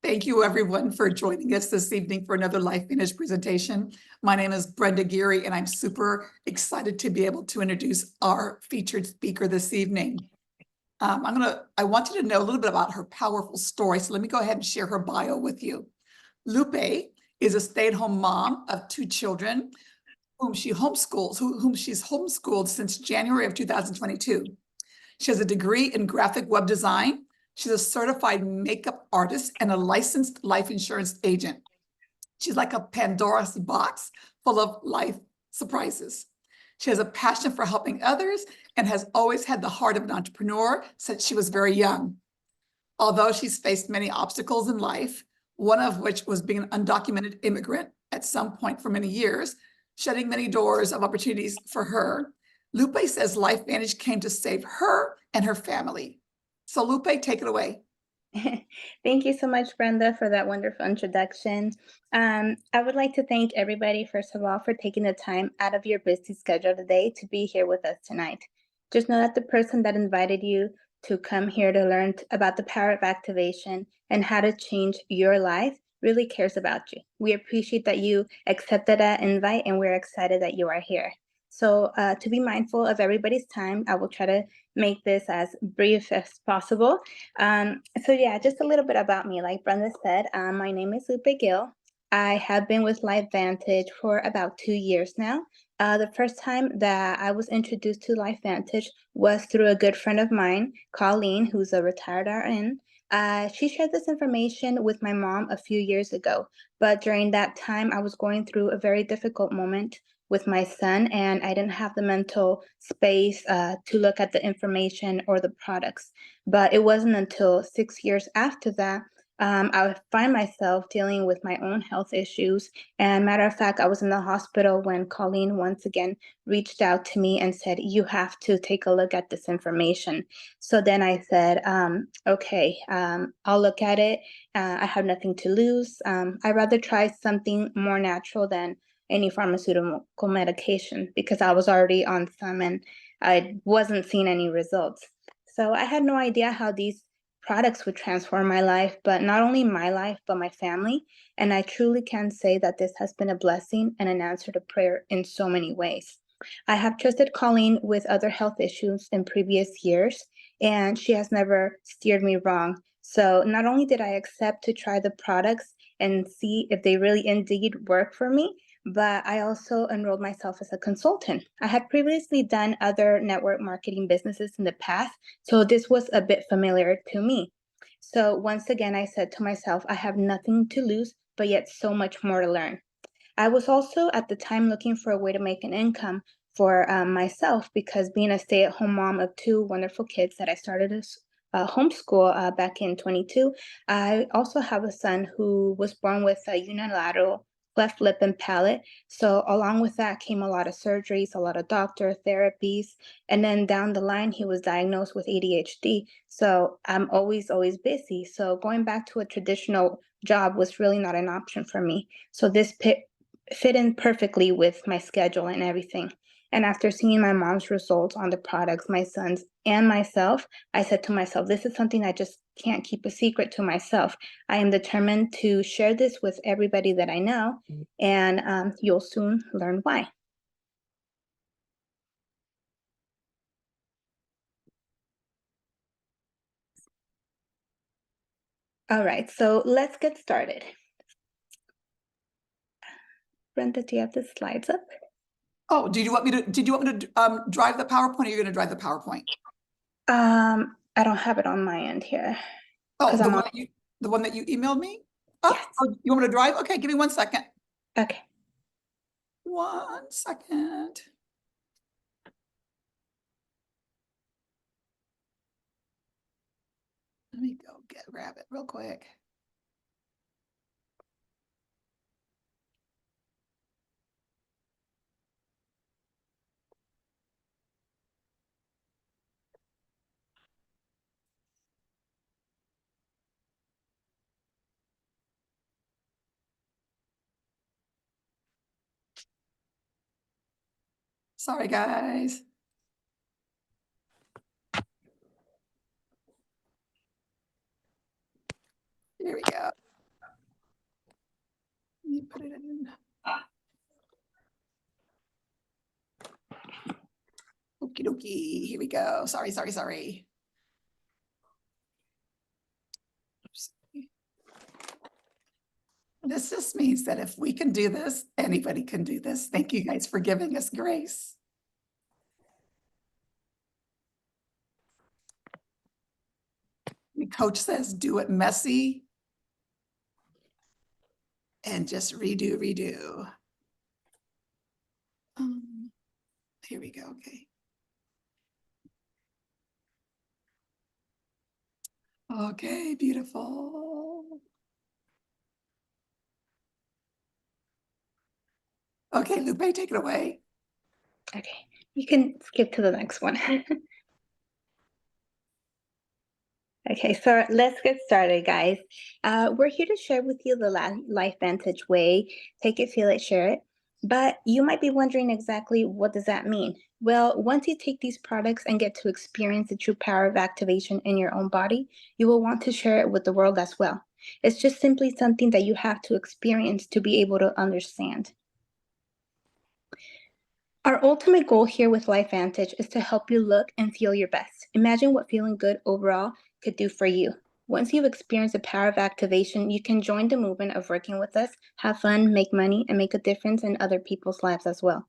Thank you, everyone, for joining us this evening for another LifeVantage presentation. My name is Brenda Geary, and I'm super excited to be able to introduce our featured speaker this evening. I want you to know a little bit about her powerful story, so let me go ahead and share her bio with you. Lupe is a stay-at-home mom of 2 children whom she's homeschooled since January of 2022. She has a degree in graphic web design. She's a certified makeup artist and a licensed life insurance agent. She's like a Pandora's box full of life surprises. She has a passion for helping others and has always had the heart of an entrepreneur since she was very young. Although she's faced many obstacles in life, one of which was being an undocumented immigrant at some point for many years, shutting many doors of opportunities for her, Lupe says LifeVantage came to save her and her family. So Lupe, take it away. Thank you so much, Brenda, for that wonderful introduction. I would like to thank everybody, first of all, for taking the time out of your busy schedule today to be here with us tonight. Just know that the person that invited you to come here to learn about the power of activation and how to change your life really cares about you. We appreciate that you accepted that invite, and we're excited that you are here. So to be mindful of everybody's time, I will try to make this as brief as possible. So yeah, just a little bit about me. Like Brenda said, my name is Lupe Gill. I have been with LifeVantage for about 2 years now. The first time that I was introduced to LifeVantage was through a good friend of mine, Colleen, who's a retired RN. She shared this information with my mom a few years ago, but during that time, I was going through a very difficult moment with my son, and I didn't have the mental space to look at the information or the products. But it wasn't until 6 years after that I would find myself dealing with my own health issues. And matter of fact, I was in the hospital when Colleen once again reached out to me and said, "You have to take a look at this information." So then I said, okay, I'll look at it. I have nothing to lose. I'd rather try something more natural than any pharmaceutical medication because I was already on some and I wasn't seeing any results. So I had no idea how these products would transform my life, but not only my life, but my family. And I truly can say that this has been a blessing and an answer to prayer in so many ways. I have trusted Colleen with other health issues in previous years, and she has never steered me wrong. So not only did I accept to try the products and see if they really indeed work for me, but I also enrolled myself as a consultant. I had previously done other network marketing businesses in the past, so this was a bit familiar to me. So once again, I said to myself, I have nothing to lose, but yet so much more to learn. I was also at the time looking for a way to make an income for myself because being a stay-at-home mom of 2 wonderful kids that I started as homeschool back in 22, I also have a son who was born with a unilateral cleft lip and palate. So along with that came a lot of surgeries, a lot of doctor therapies, and then down the line he was diagnosed with ADHD. So I'm always busy. So going back to a traditional job was really not an option for me. So this fit in perfectly with my schedule and everything. And after seeing my mom's results on the products, my sons and myself, I said to myself, this is something I just can't keep a secret to myself. I am determined to share this with everybody that I know, and you'll soon learn why. All right, so let's get started. Brenda, do you have the slides up? Oh, did you want me to drive the PowerPoint, or you're going to drive the PowerPoint? I don't have it on my end here. Oh, the one that you emailed me? Oh, yes. Oh, you want me to drive? Okay, give me 1 second. Okay. 1 second. Let me go grab it real quick. Sorry, guys. Here we go. me put it in. Okie dokie, here we go. Sorry. Oops. This just means that if we can do this, anybody can do this. Thank you guys for giving us grace. The coach says, do it messy and just redo. Here we go, okay. Okay, beautiful. Okay, Lupe, take it away. Okay, you can skip to the next one. Okay, so let's get started, guys. We're here to share with you the LifeVantage way. Take it, feel it, share it. But you might be wondering exactly what does that mean? Well, once you take these products and get to experience the true power of activation in your own body, you will want to share it with the world as well. It's just simply something that you have to experience to be able to understand. Our ultimate goal here with LifeVantage is to help you look and feel your best. Imagine what feeling good overall could do for you. Once you've experienced the power of activation, you can join the movement of working with us, have fun, make money, and make a difference in other people's lives as well.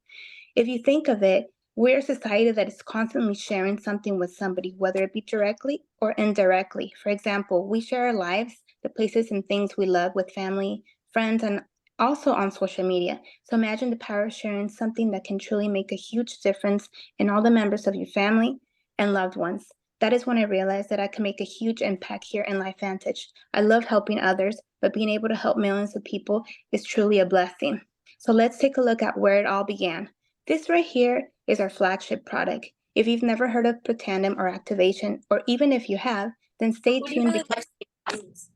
If you think of it, we're a society that is constantly sharing something with somebody, whether it be directly or indirectly. For example, we share our lives, the places and things we love with family, friends, and also on social media. So imagine the power of sharing something that can truly make a huge difference in all the members of your family and loved ones. That is when I realized that I can make a huge impact here in LifeVantage. I love helping others, but being able to help millions of people is truly a blessing. So let's take a look at where it all began. This right here is our flagship product. If you've never heard of Pretandem or activation, or even if you have, then stay tuned because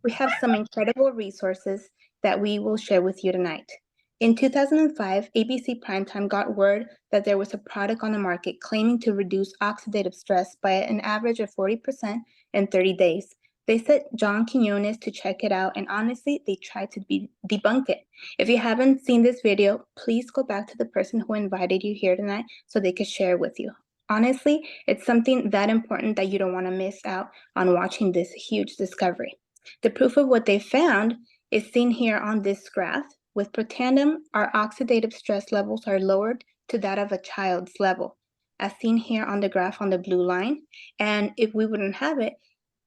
we have some incredible resources that we will share with you tonight. In 2005, ABC Primetime got word that there was a product on the market claiming to reduce oxidative stress by an average of 40% in 30 days. They sent John Quinones to check it out, and honestly, they tried to debunk it. If you haven't seen this video, please go back to the person who invited you here tonight so they could share it with you. Honestly, it's something that important that you don't want to miss out on watching this huge discovery. The proof of what they found is seen here on this graph. With Pretandem, our oxidative stress levels are lowered to that of a child's level, as seen here on the graph on the blue line. And if we wouldn't have it,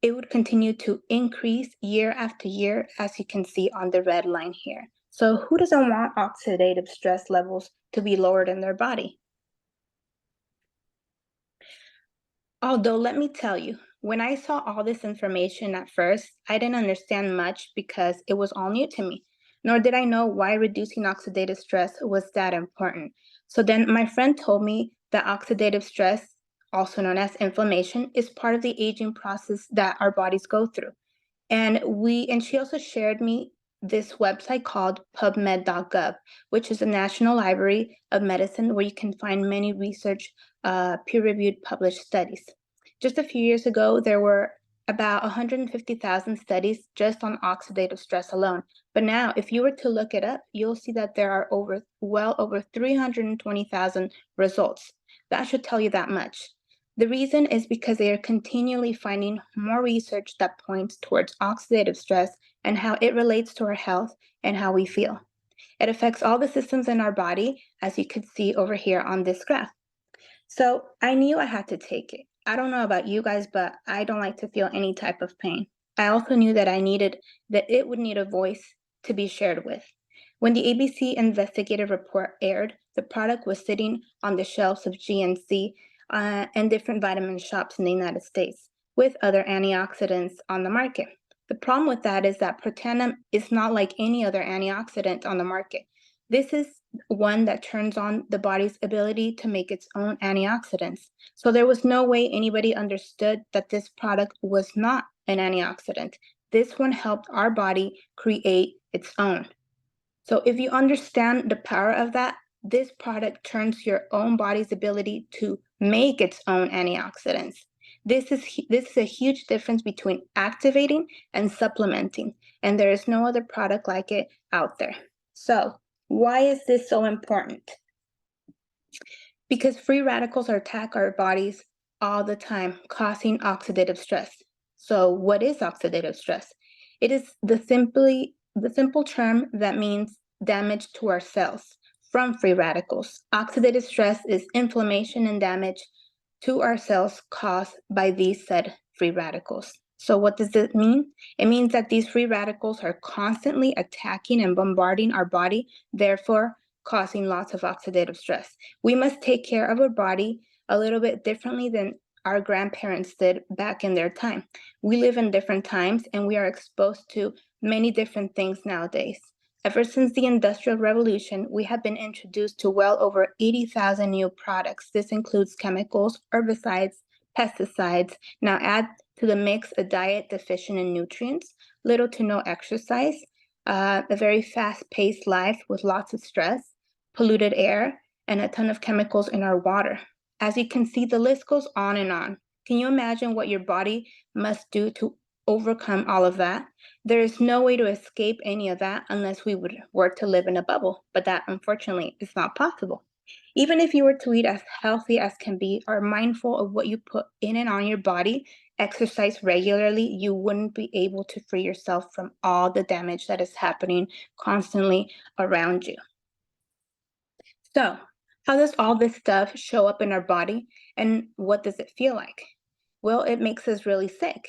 it would continue to increase year after year, as you can see on the red line here. So who doesn't want oxidative stress levels to be lowered in their body? Although, let me tell you, when I saw all this information at first, I didn't understand much because it was all new to me, nor did I know why reducing oxidative stress was that important. So then my friend told me that oxidative stress, also known as inflammation, is part of the aging process that our bodies go through. And she also shared me this website called pubmed.gov, which is a national library of medicine where you can find many research, peer-reviewed published studies. Just a few years ago, there were about 150,000 studies just on oxidative stress alone. But now, if you were to look it up, you'll see that there are well over 320,000 results. That should tell you that much. The reason is because they are continually finding more research that points towards oxidative stress and how it relates to our health and how we feel. It affects all the systems in our body, as you could see over here on this graph. So I knew I had to take it. I don't know about you guys, but I don't like to feel any type of pain. I also knew that it would need a voice to be shared with. When the ABC investigative report aired, the product was sitting on the shelves of GNC and different vitamin shops in the United States with other antioxidants on the market. The problem with that is that Pretandem is not like any other antioxidant on the market. This is one that turns on the body's ability to make its own antioxidants. So there was no way anybody understood that this product was not an antioxidant. This one helped our body create its own. So if you understand the power of that, this product turns your own body's ability to make its own antioxidants. This is a huge difference between activating and supplementing, and there is no other product like it out there. So why is this so important? Because free radicals attack our bodies all the time, causing oxidative stress. So what is oxidative stress? It is the simple term that means damage to our cells from free radicals. Oxidative stress is inflammation and damage to our cells caused by these said free radicals. So what does it mean? It means that these free radicals are constantly attacking and bombarding our body, therefore causing lots of oxidative stress. We must take care of our body a little bit differently than our grandparents did back in their time. We live in different times and we are exposed to many different things nowadays. Ever since the Industrial Revolution, we have been introduced to well over 80,000 new products. This includes chemicals, herbicides, pesticides. Now add to the mix a diet deficient in nutrients, little to no exercise, a very fast-paced life with lots of stress, polluted air, and a ton of chemicals in our water. As you can see, the list goes on and on. Can you imagine what your body must do to overcome all of that? There is no way to escape any of that unless we were to live in a bubble, but that unfortunately is not possible. Even if you were to eat as healthy as can be, are mindful of what you put in and on your body, exercise regularly, you wouldn't be able to free yourself from all the damage that is happening constantly around you. So, how does all this stuff show up in our body and what does it feel like? Well, it makes us really sick.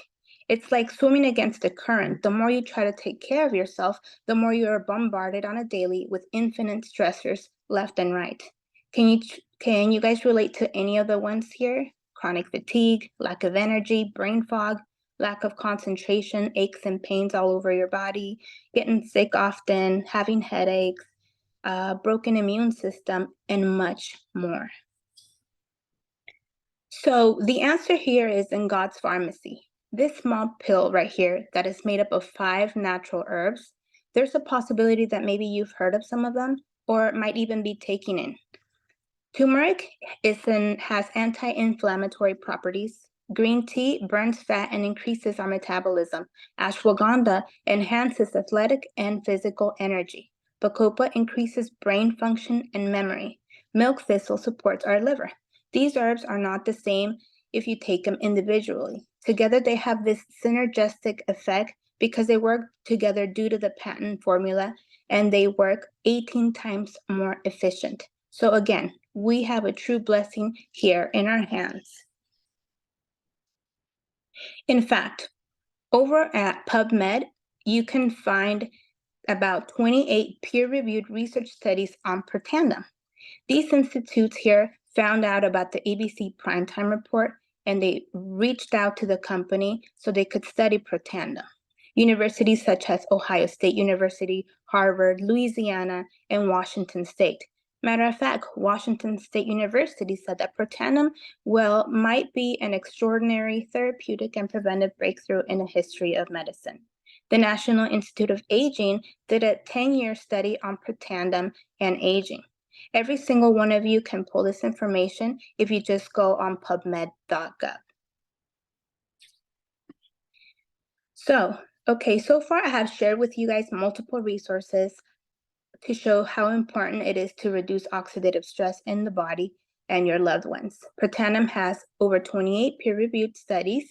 It's like swimming against the current. The more you try to take care of yourself, the more you are bombarded on a daily with infinite stressors left and right. Can you guys relate to any of the ones here? Chronic fatigue, lack of energy, brain fog, lack of concentration, aches and pains all over your body, getting sick often, having headaches, broken immune system, and much more. So the answer here is in God's pharmacy. This small pill right here that is made up of 5 natural herbs, there's a possibility that maybe you've heard of some of them or might even be taking in. Turmeric has anti-inflammatory properties. Green tea burns fat and increases our metabolism. Ashwagandha enhances athletic and physical energy. Bacopa increases brain function and memory. Milk thistle supports our liver. These herbs are not the same if you take them individually. Together, they have this synergistic effect because they work together due to the patent formula, and they work 18 times more efficient. So again, we have a true blessing here in our hands. In fact, over at PubMed, you can find about 28 peer-reviewed research studies on Protandim. These institutes here found out about the ABC Primetime Report, and they reached out to the company so they could study Protandim. Universities such as Ohio State University, Harvard, Louisiana, and Washington State. Matter of fact, Washington State University said that Protandim, well, might be an extraordinary therapeutic and preventive breakthrough in the history of medicine. The National Institute of Aging did a 10-year study on Protandim and aging. Every single one of you can pull this information if you just go on pubmed.gov. So far I have shared with you guys multiple resources to show how important it is to reduce oxidative stress in the body and your loved ones. Protandim has over 28 peer-reviewed studies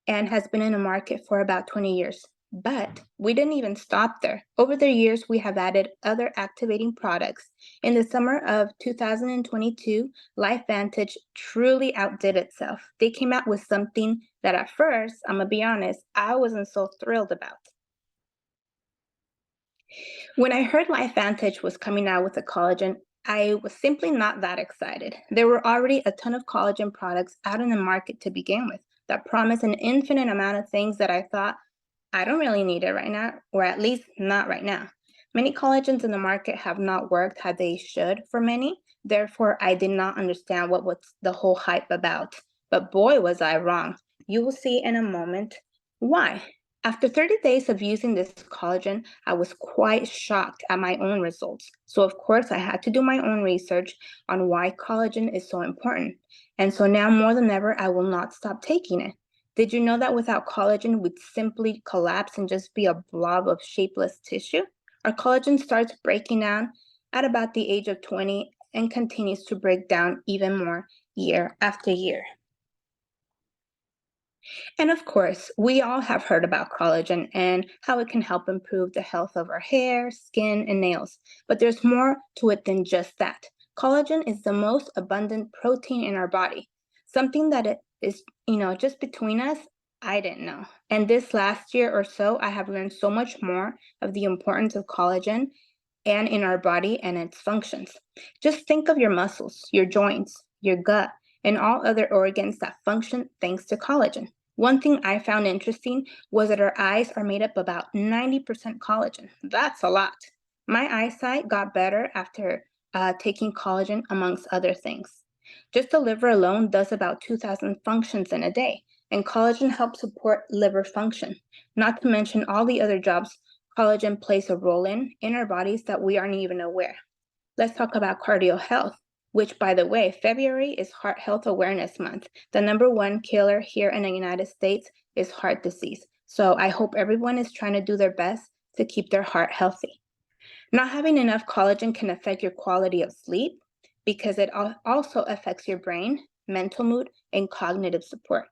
and has been in the market for about 20 years. But we didn't even stop there. Over the years, we have added other activating products. In the summer of 2022, LifeVantage truly outdid itself. They came out with something that at first, I'm gonna be honest, I wasn't so thrilled about. When I heard LifeVantage was coming out with a collagen, I was simply not that excited. There were already a ton of collagen products out in the market to begin with that promise an infinite amount of things that I thought, I don't really need it right now, or at least not right now. Many collagens in the market have not worked how they should for many. Therefore, I did not understand what was the whole hype about. But boy, was I wrong. You will see in a moment why. After 30 days of using this collagen, I was quite shocked at my own results. So of course, I had to do my own research on why collagen is so important. And so now more than ever, I will not stop taking it. Did you know that without collagen, we'd simply collapse and just be a blob of shapeless tissue? Our collagen starts breaking down at about the age of 20 and continues to break down even more year after year. And of course, we all have heard about collagen and how it can help improve the health of our hair, skin, and nails. But there's more to it than just that. Collagen is the most abundant protein in our body, something that it is, just between us, I didn't know. And this last year or so, I have learned so much more of the importance of collagen and in our body and its functions. Just think of your muscles, your joints, your gut, and all other organs that function thanks to collagen. One thing I found interesting was that our eyes are made up about 90% collagen. That's a lot. My eyesight got better after taking collagen, amongst other things. Just the liver alone does about 2,000 functions in a day, and collagen helps support liver function, not to mention all the other jobs collagen plays a role in our bodies that we aren't even aware. Let's talk about cardio health, which, by the way, February is Heart Health Awareness Month. The #1 killer here in the United States is heart disease. So I hope everyone is trying to do their best to keep their heart healthy. Not having enough collagen can affect your quality of sleep because it also affects your brain, mental mood, and cognitive support.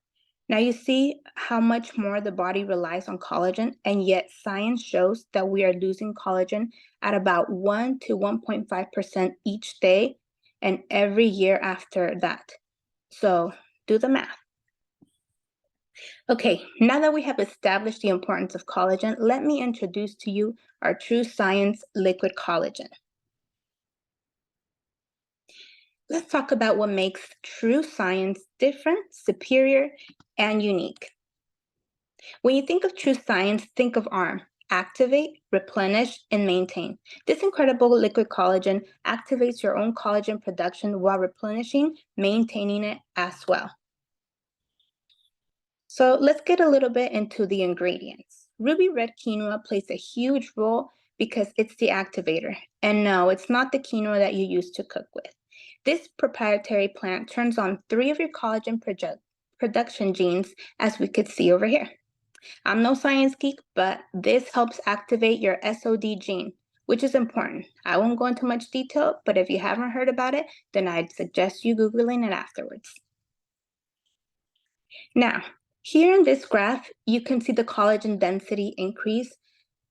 Now you see how much more the body relies on collagen, and yet science shows that we are losing collagen at about 1 to 1.5% each day and every year after that. So do the math. Okay, now that we have established the importance of collagen, let me introduce to you our True Science liquid collagen. Let's talk about what makes True Science different, superior, and unique. When you think of True Science, think of ARM: activate, replenish, and maintain. This incredible liquid collagen activates your own collagen production while replenishing, maintaining it as well. So let's get a little bit into the ingredients. Ruby red quinoa plays a huge role because it's the activator. And no, it's not the quinoa that you used to cook with. This proprietary plant turns on 3 of your collagen production genes, as we could see over here. I'm no science geek, but this helps activate your SOD gene, which is important. I won't go into much detail, but if you haven't heard about it, then I'd suggest you Googling it afterwards. Now, here in this graph, you can see the collagen density increase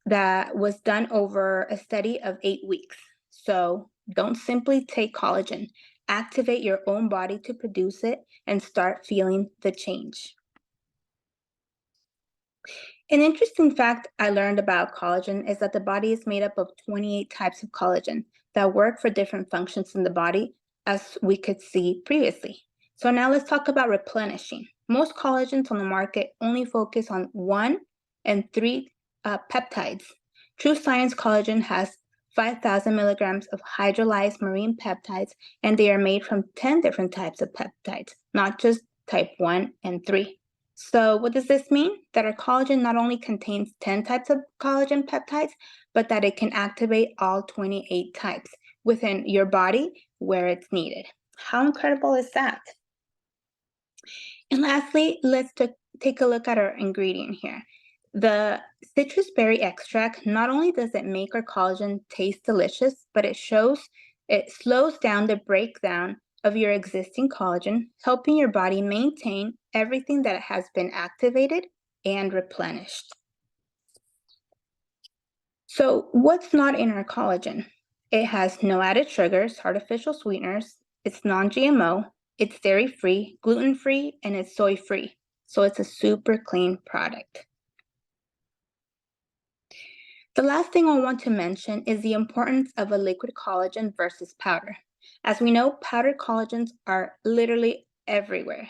that was done over a study of 8 weeks. So don't simply take collagen. Activate your own body to produce it and start feeling the change. An interesting fact I learned about collagen is that the body is made up of 28 types of collagen that work for different functions in the body, as we could see previously. So now let's talk about replenishing. Most collagens on the market only focus on 1 and 3 peptides. True Science Collagen has 5,000 milligrams of hydrolyzed marine peptides, and they are made from 10 different types of peptides, not just type 1 and 3. So what does this mean? That our collagen not only contains 10 types of collagen peptides, but that it can activate all 28 types within your body where it's needed. How incredible is that? And lastly, let's take a look at our ingredient here. The citrus berry extract, not only does it make our collagen taste delicious, but it slows down the breakdown of your existing collagen, helping your body maintain everything that has been activated and replenished. So what's not in our collagen? It has no added sugars, artificial sweeteners, it's non-GMO, it's dairy-free, gluten-free, and it's soy-free. So it's a super clean product. The last thing I want to mention is the importance of a liquid collagen versus powder. As we know, powdered collagens are literally everywhere.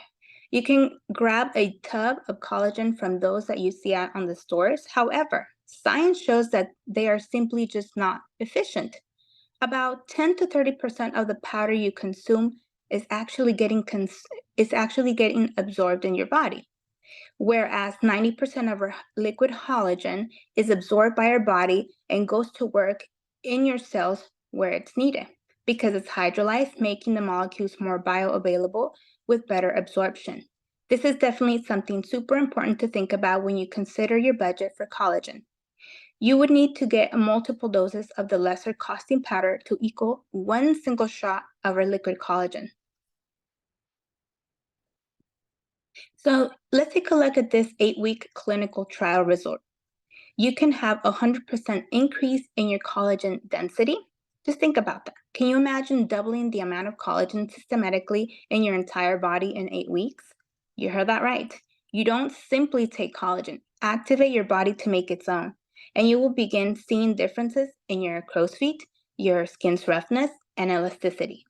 You can grab a tub of collagen from those that you see out on the stores. However, science shows that they are simply just not efficient. About 10 to 30% of the powder you consume is actually getting absorbed in your body, whereas 90% of our liquid collagen is absorbed by our body and goes to work in your cells where it's needed because it's hydrolyzed, making the molecules more bioavailable with better absorption. This is definitely something super important to think about when you consider your budget for collagen. You would need to get multiple doses of the lesser costing powder to equal one single shot of our liquid collagen. So let's take a look at this 8-week clinical trial result. You can have 100% increase in your collagen density. Just think about that. Can you imagine doubling the amount of collagen systematically in your entire body in 8 weeks? You heard that right. You don't simply take collagen, activate your body to make its own, and you will begin seeing differences in your crow's feet, your skin's roughness, and elasticity.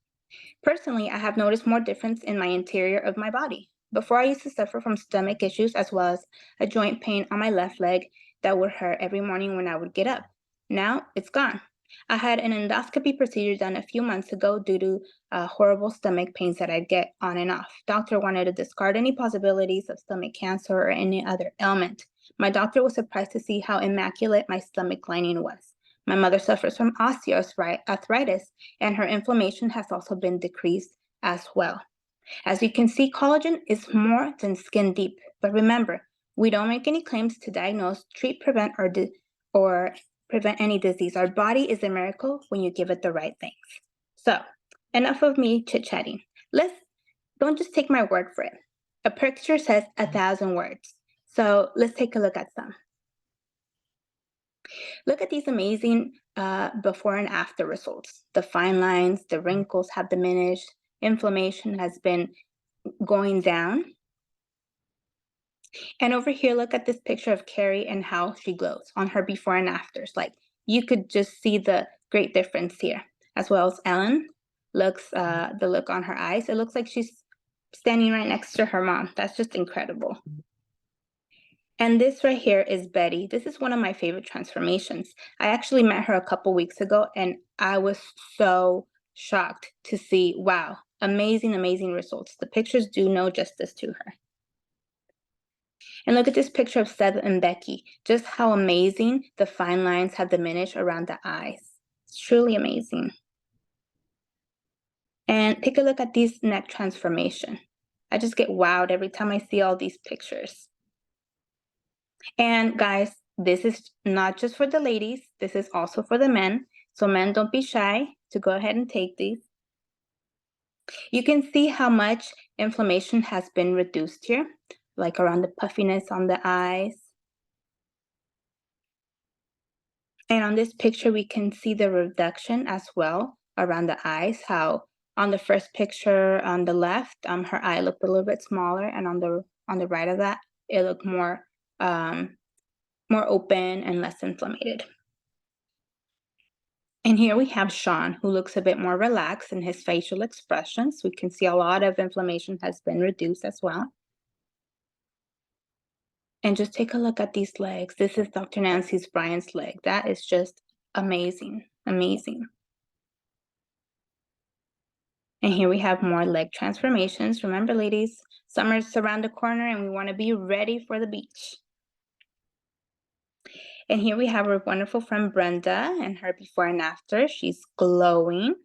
Personally, I have noticed more difference in my interior of my body. Before, I used to suffer from stomach issues as well as a joint pain on my left leg that would hurt every morning when I would get up. Now it's gone. I had an endoscopy procedure done a few months ago due to horrible stomach pains that I'd get on and off. Doctor wanted to discard any possibilities of stomach cancer or any other ailment. My doctor was surprised to see how immaculate my stomach lining was. My mother suffers from osteoarthritis, and her inflammation has also been decreased as well. As you can see, collagen is more than skin deep. But remember, we don't make any claims to diagnose, treat, prevent, or prevent any disease. Our body is a miracle when you give it the right things. So, enough of me chit-chatting. Don't just take my word for it. A picture says 1,000 words. So let's take a look at some. Look at these amazing before and after results. The fine lines, the wrinkles have diminished, inflammation has been going down. And over here, look at this picture of Carrie and how she glows on her before and afters. Like, you could just see the great difference here, as well as Ellen. The look on her eyes. It looks like she's standing right next to her mom. That's just incredible. And this right here is Betty. This is one of my favorite transformations. I actually met her a couple weeks ago, and I was so shocked to see, wow, amazing, amazing results. The pictures do no justice to her. And look at this picture of Seth and Becky, just how amazing the fine lines have diminished around the eyes. It's truly amazing. And take a look at this neck transformation. I just get wowed every time I see all these pictures. And guys, this is not just for the ladies, this is also for the men. So men, don't be shy to go ahead and take these. You can see how much inflammation has been reduced here, like around the puffiness on the eyes. And on this picture, we can see the reduction as well around the eyes, how on the first picture on the left, her eye looked a little bit smaller, and on the right of that, it looked more open and less inflamed. And here we have Sean, who looks a bit more relaxed in his facial expressions. We can see a lot of inflammation has been reduced as well. And just take a look at these legs. This is Dr. Nancy Bryan's leg. That is just amazing, amazing. And here we have more leg transformations. Remember, ladies, summer's around the corner and we want to be ready for the beach. And here we have our wonderful friend Brenda and her before and after. She's glowing.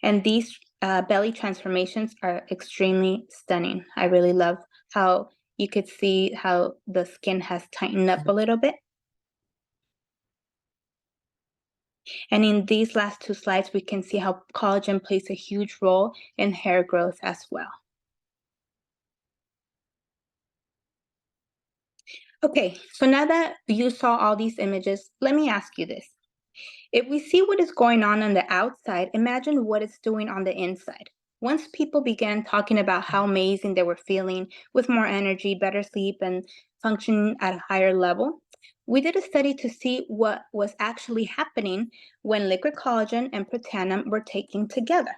And these belly transformations are extremely stunning. I really love how you could see how the skin has tightened up a little bit. And in these last two slides, we can see how collagen plays a huge role in hair growth as well. Okay, so now that you saw all these images, let me ask you this. If we see what is going on the outside, imagine what it's doing on the inside. Once people began talking about how amazing they were feeling with more energy, better sleep, and functioning at a higher level, we did a study to see what was actually happening when liquid collagen and protanum were taken together.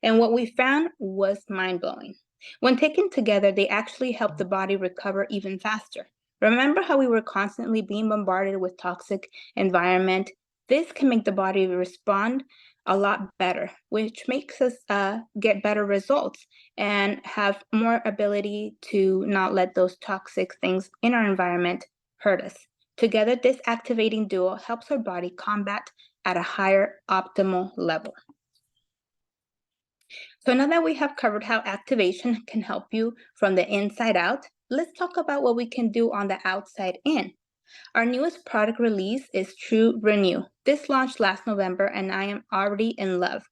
And what we found was mind-blowing. When taken together, they actually helped the body recover even faster. Remember how we were constantly being bombarded with toxic environment? This can make the body respond a lot better, which makes us get better results and have more ability to not let those toxic things in our environment hurt us. Together, this activating duo helps our body combat at a higher optimal level. So now that we have covered how activation can help you from the inside out, let's talk about what we can do on the outside in. Our newest product release is True Renew. This launched last November and I am already in love.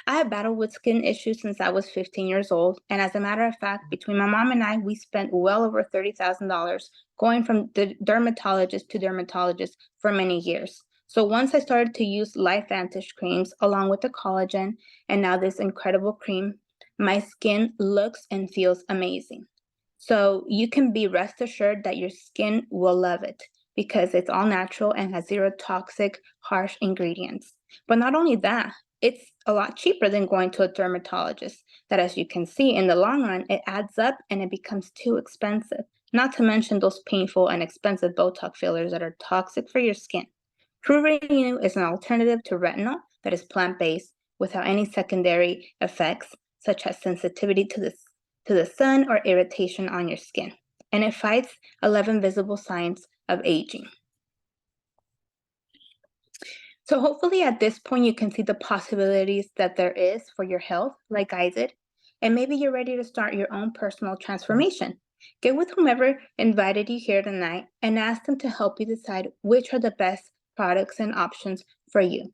I have battled with skin issues since I was 15 years old, and as a matter of fact, between my mom and I, we spent well over $30,000 going from the dermatologist to dermatologist for many years. So once I started to use LifeVantage creams along with the collagen and now this incredible cream, my skin looks and feels amazing. So you can be rest assured that your skin will love it because it's all natural and has zero toxic, harsh ingredients. But not only that, it's a lot cheaper than going to a dermatologist. That, as you can see, in the long run, it adds up and it becomes too expensive. Not to mention those painful and expensive Botox fillers that are toxic for your skin. True Renew is an alternative to retinol that is plant-based without any secondary effects, such as sensitivity to the sun or irritation on your skin. And it fights 11 visible signs of aging. So hopefully at this point you can see the possibilities that there is for your health, like I did, and maybe you're ready to start your own personal transformation. Get with whomever invited you here tonight and ask them to help you decide which are the best products and options for you.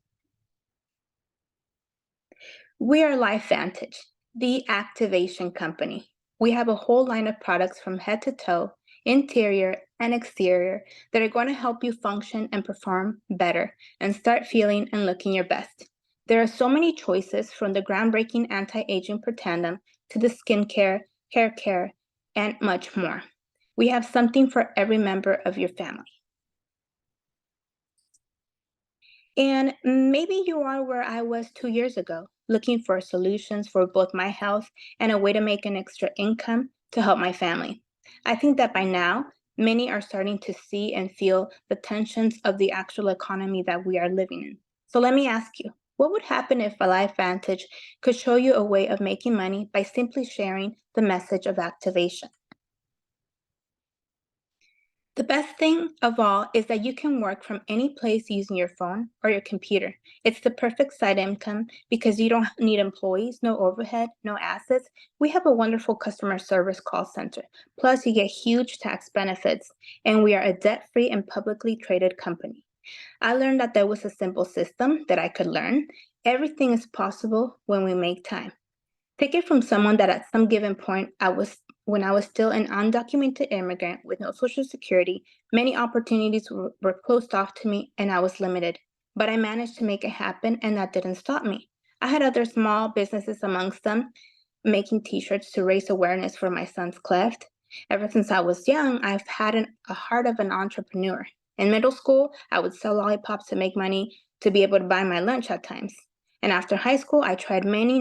We are LifeVantage, the activation company. We have a whole line of products from head to toe, interior and exterior, that are going to help you function and perform better and start feeling and looking your best. There are so many choices, from the groundbreaking anti-aging Pretendum to the skincare, hair care, and much more. We have something for every member of your family. And maybe you are where I was 2 years ago, looking for solutions for both my health and a way to make an extra income to help my family. I think that by now, many are starting to see and feel the tensions of the actual economy that we are living in. So let me ask you, what would happen if a LifeVantage could show you a way of making money by simply sharing the message of activation? The best thing of all is that you can work from any place using your phone or your computer. It's the perfect side income because you don't need employees, no overhead, no assets. We have a wonderful customer service call center. Plus, you get huge tax benefits, and we are a debt-free and publicly traded company. I learned that there was a simple system that I could learn. Everything is possible when we make time. Take it from someone that at some given point when I was still an undocumented immigrant with no social security, many opportunities were closed off to me and I was limited. But I managed to make it happen, and that didn't stop me. I had other small businesses amongst them, making t-shirts to raise awareness for my son's cleft. Ever since I was young, I've had a heart of an entrepreneur. In middle school, I would sell lollipops to make money to be able to buy my lunch at times. And after high school, I tried many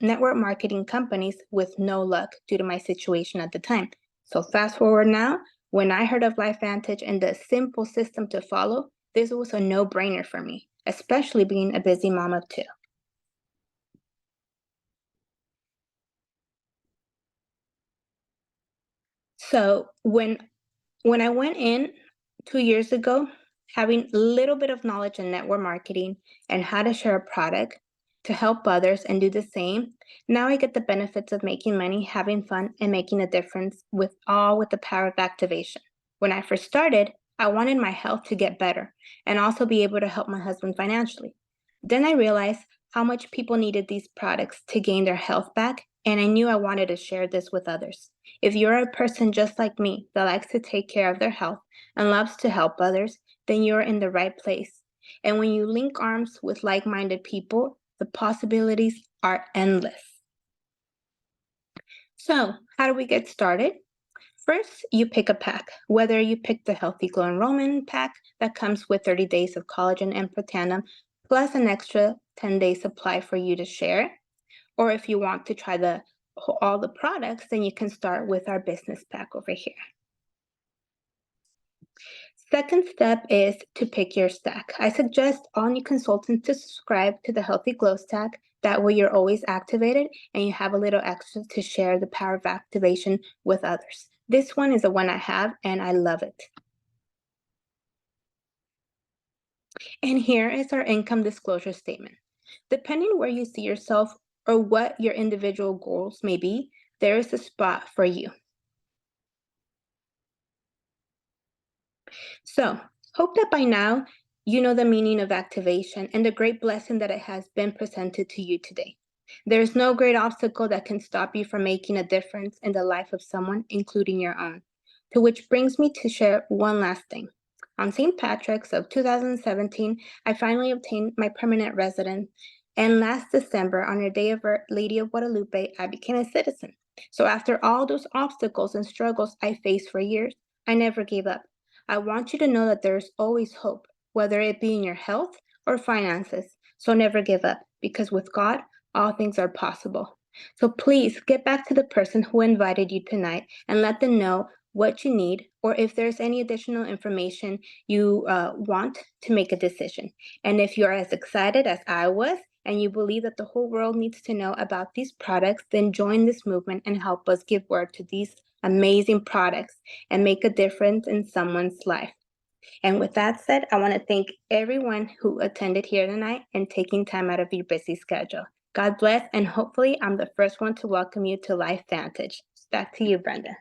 network marketing companies with no luck due to my situation at the time. So fast forward now, when I heard of LifeVantage and the simple system to follow, this was a no-brainer for me, especially being a busy mom of two. So when I went in 2 years ago, having a little bit of knowledge in network marketing and how to share a product to help others and do the same, now I get the benefits of making money, having fun, and making a difference with the power of activation. When I first started, I wanted my health to get better and also be able to help my husband financially. Then I realized how much people needed these products to gain their health back, and I knew I wanted to share this with others. If you're a person just like me that likes to take care of their health and loves to help others, then you're in the right place. And when you link arms with like-minded people, the possibilities are endless. So, how do we get started? First, you pick a pack. Whether you pick the Healthy Glow Enrollment pack that comes with 30 days of collagen and Pretendum, plus an extra 10-day supply for you to share. Or if you want to try all the products, then you can start with our business pack over here. Second step is to pick your stack. I suggest all new consultants to subscribe to the Healthy Glow stack. That way you're always activated and you have a little extra to share the power of activation with others. This one is the one I have and I love it. And here is our income disclosure statement. Depending where you see yourself or what your individual goals may be, there is a spot for you. So, hope that by now you know the meaning of activation and the great blessing that it has been presented to you today. There's no great obstacle that can stop you from making a difference in the life of someone, including your own. To which brings me to share one last thing. On St. Patrick's of 2017, I finally obtained my permanent residence, and last December, on the day of Our Lady of Guadalupe, I became a citizen. So after all those obstacles and struggles I faced for years, I never gave up. I want you to know that there's always hope, whether it be in your health or finances. So never give up, because with God, all things are possible. So please get back to the person who invited you tonight and let them know what you need, or if there's any additional information you want to make a decision. And if you're as excited as I was, and you believe that the whole world needs to know about these products, then join this movement and help us give word to these amazing products and make a difference in someone's life. And with that said, I want to thank everyone who attended here tonight and taking time out of your busy schedule. God bless, and hopefully I'm the first one to welcome you to LifeVantage. Back to you, Brenda.